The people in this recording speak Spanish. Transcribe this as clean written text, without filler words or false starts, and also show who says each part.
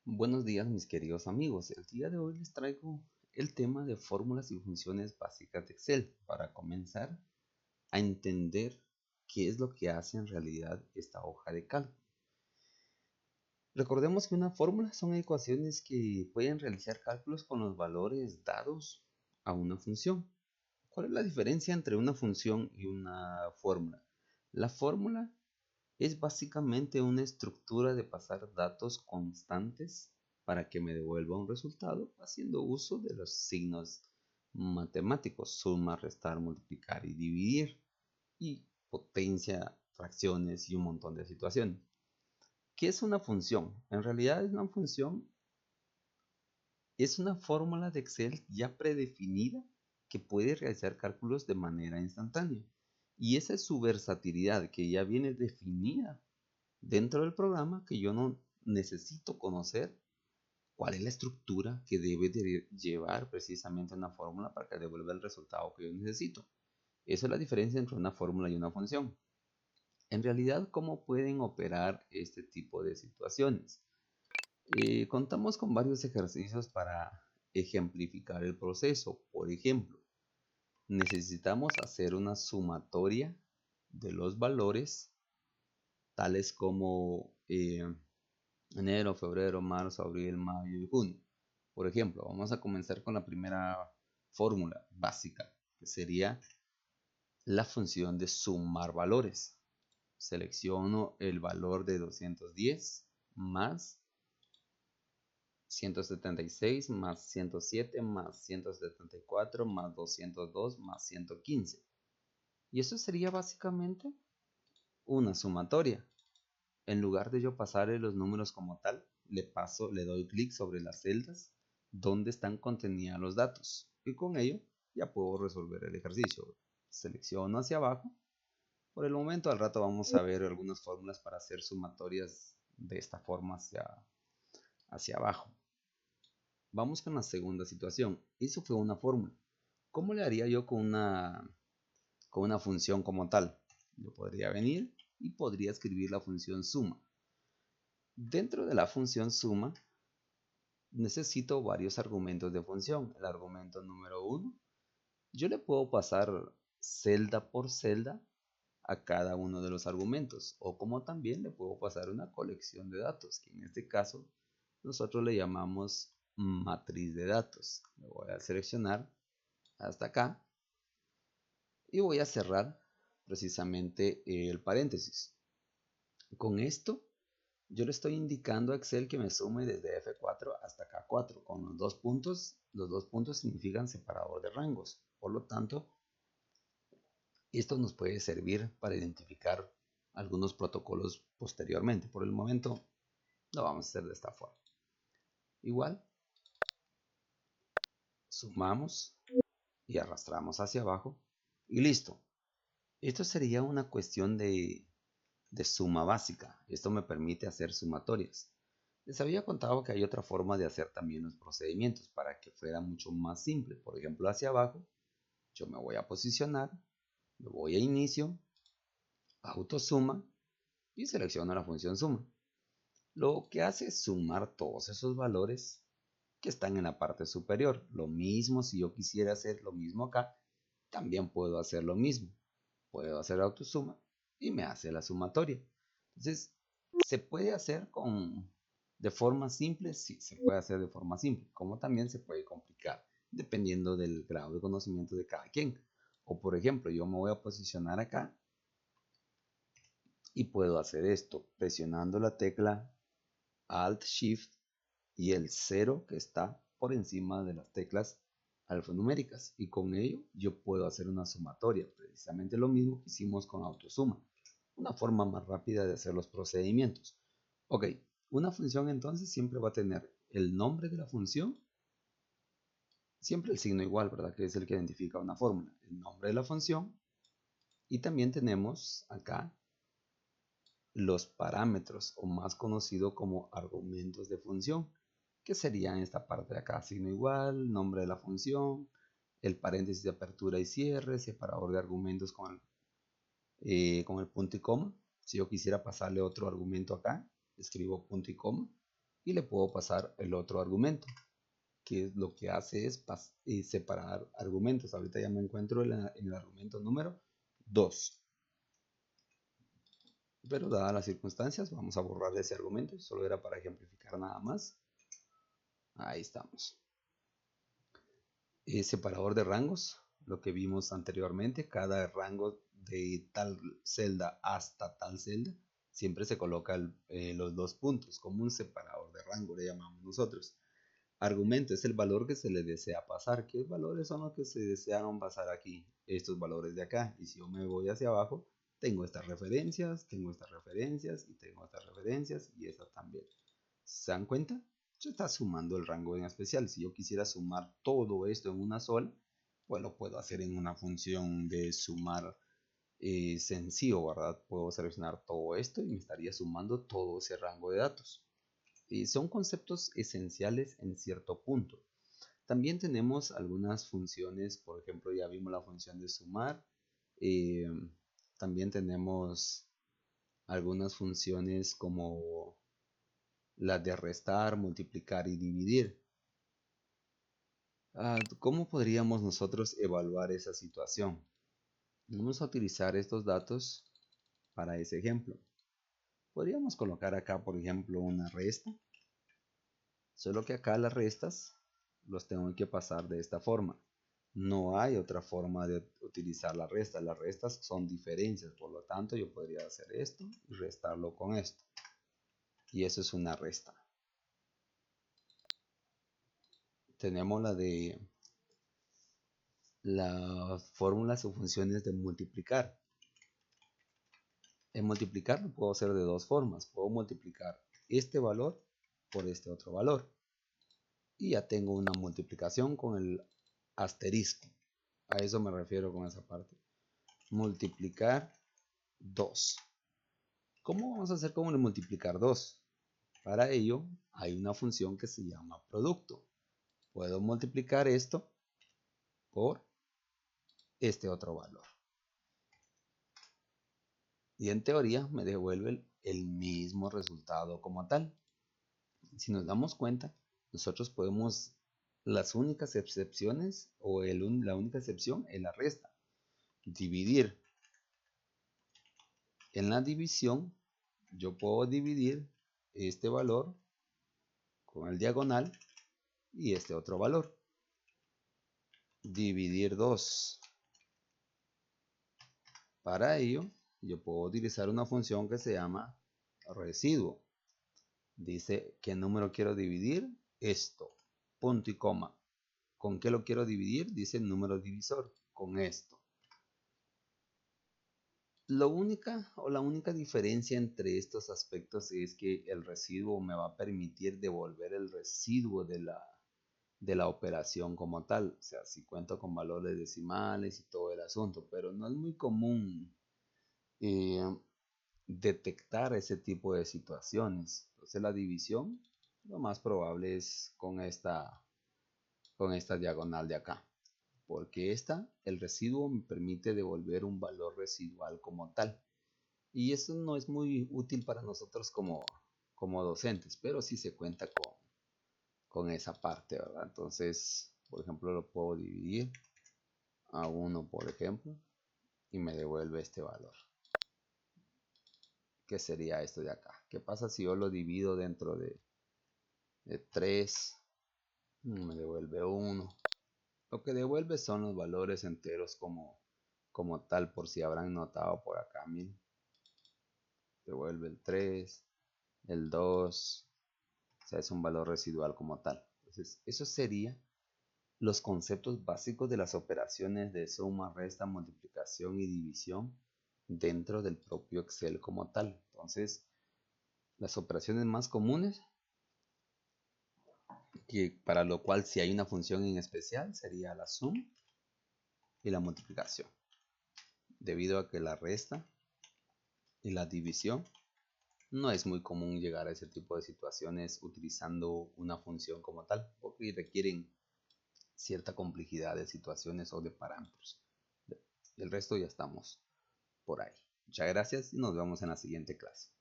Speaker 1: Buenos días mis queridos amigos, el día de hoy les traigo el tema de fórmulas y funciones básicas de Excel para comenzar a entender qué es lo que hace en realidad esta hoja de cálculo. Recordemos que una fórmula son ecuaciones que pueden realizar cálculos con los valores dados a una función. ¿Cuál es la diferencia entre una función y una fórmula? La fórmula es básicamente una estructura de pasar datos constantes para que me devuelva un resultado haciendo uso de los signos matemáticos, suma, restar, multiplicar y dividir, y potencia, fracciones y un montón de situaciones. ¿Qué es una función? En realidad una función es una fórmula de Excel ya predefinida que puede realizar cálculos de manera instantánea. Y esa es su versatilidad, que ya viene definida dentro del programa, que yo no necesito conocer cuál es la estructura que debe de llevar precisamente una fórmula para que devuelva el resultado que yo necesito. Esa es la diferencia entre una fórmula y una función. En realidad, ¿cómo pueden operar este tipo de situaciones? Contamos con varios ejercicios para ejemplificar el proceso. Por ejemplo, necesitamos hacer una sumatoria de los valores tales como enero, febrero, marzo, abril, mayo y junio. Por ejemplo, vamos a comenzar con la primera fórmula básica, que sería la función de sumar valores. Selecciono el valor de 210 más 176 más 107 más 174 más 202 más 115. Y eso sería básicamente una sumatoria. En lugar de yo pasarle los números como tal, le doy clic sobre las celdas donde están contenidos los datos. Y con ello ya puedo resolver el ejercicio. Selecciono hacia abajo. Por el momento, al rato vamos a ver algunas fórmulas para hacer sumatorias de esta forma hacia abajo. Vamos con la segunda situación. Eso fue una fórmula. ¿Cómo le haría yo con una función como tal? Yo podría venir y podría escribir la función suma. Dentro de la función suma, necesito varios argumentos de función. El argumento número 1, yo le puedo pasar celda por celda a cada uno de los argumentos, o como también le puedo pasar una colección de datos, que en este caso nosotros le llamamos matriz de datos. Le voy a seleccionar hasta acá y voy a cerrar precisamente el paréntesis. Con esto yo le estoy indicando a Excel que me sume desde F4 hasta K4 con los dos puntos. Los dos puntos significan separador de rangos. Por lo tanto, esto nos puede servir para identificar algunos protocolos posteriormente. Por el momento, lo vamos a hacer de esta forma. Igual, sumamos y arrastramos hacia abajo y listo. Esto sería una cuestión de suma básica. Esto me permite hacer sumatorias. Les había contado que hay otra forma de hacer también los procedimientos para que fuera mucho más simple. Por ejemplo, hacia abajo, yo me voy a posicionar, me voy a inicio, autosuma y selecciono la función suma. Lo que hace es sumar todos esos valores que están en la parte superior. Lo mismo si yo quisiera hacer lo mismo acá, también puedo hacer lo mismo. Puedo hacer autosuma y me hace la sumatoria. Entonces, ¿se puede hacer de forma simple? Sí, se puede hacer de forma simple, como también se puede complicar, dependiendo del grado de conocimiento de cada quien. O por ejemplo, yo me voy a posicionar acá y puedo hacer esto presionando la tecla Alt Shift y el 0 que está por encima de las teclas alfanuméricas, y con ello yo puedo hacer una sumatoria, precisamente lo mismo que hicimos con autosuma, una forma más rápida de hacer los procedimientos. Ok, una función entonces siempre va a tener el nombre de la función, siempre el signo igual, ¿verdad? Que es el que identifica una fórmula, el nombre de la función, y también tenemos acá los parámetros, o más conocido como argumentos de función, que serían esta parte de acá, signo igual, nombre de la función, el paréntesis de apertura y cierre, separador de argumentos con el punto y coma. Si yo quisiera pasarle otro argumento acá, escribo punto y coma. y le puedo pasar el otro argumento, que lo que hace es separar argumentos. Ahorita ya me encuentro en el argumento número 2. Pero dadas las circunstancias, vamos a borrar ese argumento. Solo era para ejemplificar nada más. Ahí estamos. Separador de rangos, lo que vimos anteriormente. Cada rango de tal celda hasta tal celda, siempre se coloca los dos puntos, como un separador de rango, le llamamos nosotros. Argumento es el valor que se le desea pasar. ¿Qué valores son los que se desearon pasar aquí? Estos valores de acá. Y si yo me voy hacia abajo, tengo estas referencias, tengo estas referencias y tengo estas referencias y estas también. ¿Se dan cuenta? Se está sumando el rango en especial. Si yo quisiera sumar todo esto en una sola, pues lo puedo hacer en una función de sumar sencillo, ¿verdad? Puedo seleccionar todo esto y me estaría sumando todo ese rango de datos. Son conceptos esenciales en cierto punto. También tenemos algunas funciones, por ejemplo, ya vimos la función de sumar. También tenemos algunas funciones como las de restar, multiplicar y dividir. ¿Cómo podríamos nosotros evaluar esa situación? Vamos a utilizar estos datos para ese ejemplo. Podríamos colocar acá, por ejemplo, una resta. Solo que acá las restas los tengo que pasar de esta forma. No hay otra forma de utilizar la resta. Las restas son diferencias, por lo tanto yo podría hacer esto y restarlo con esto. Y eso es una resta. Tenemos las fórmulas o funciones de multiplicar. En multiplicar lo puedo hacer de dos formas. Puedo multiplicar este valor por este otro valor. Y ya tengo una multiplicación con el asterisco. A eso me refiero con esa parte. Multiplicar 2. ¿Cómo vamos a hacer como el multiplicar 2? Para ello hay una función que se llama producto. Puedo multiplicar esto por este otro valor. Y en teoría me devuelve el mismo resultado como tal. Si nos damos cuenta, nosotros podemos, las únicas excepciones o la única excepción es la resta. Dividir. En la división yo puedo dividir este valor con el diagonal y este otro valor. Dividir 2. Para ello yo puedo utilizar una función que se llama residuo. Dice qué número quiero dividir, esto, punto y coma. ¿Con qué lo quiero dividir? Dice el número divisor, con esto. La única diferencia entre estos aspectos es que el residuo me va a permitir devolver el residuo de la operación como tal. O sea, si cuento con valores decimales y todo el asunto, pero no es muy común detectar ese tipo de situaciones. Entonces la división lo más probable es con esta diagonal de acá, porque el residuo me permite devolver un valor residual como tal, y eso no es muy útil para nosotros como docentes, pero sí se cuenta con esa parte, ¿verdad? Entonces, por ejemplo, lo puedo dividir a 1, por ejemplo, y me devuelve este valor, que sería esto de acá. ¿Qué pasa si yo lo divido dentro de 3? Me devuelve 1. Lo que devuelve son los valores enteros como tal, por si habrán notado por acá. Miren, devuelve el 3, el 2, o sea, es un valor residual como tal. Entonces, eso sería los conceptos básicos de las operaciones de suma, resta, multiplicación y división dentro del propio Excel como tal. Entonces, las operaciones más comunes, que para lo cual si hay una función en especial, sería la suma y la multiplicación, debido a que la resta y la división no es muy común llegar a ese tipo de situaciones utilizando una función como tal, porque requieren cierta complejidad de situaciones o de parámetros. El resto ya estamos por ahí. Muchas gracias y nos vemos en la siguiente clase.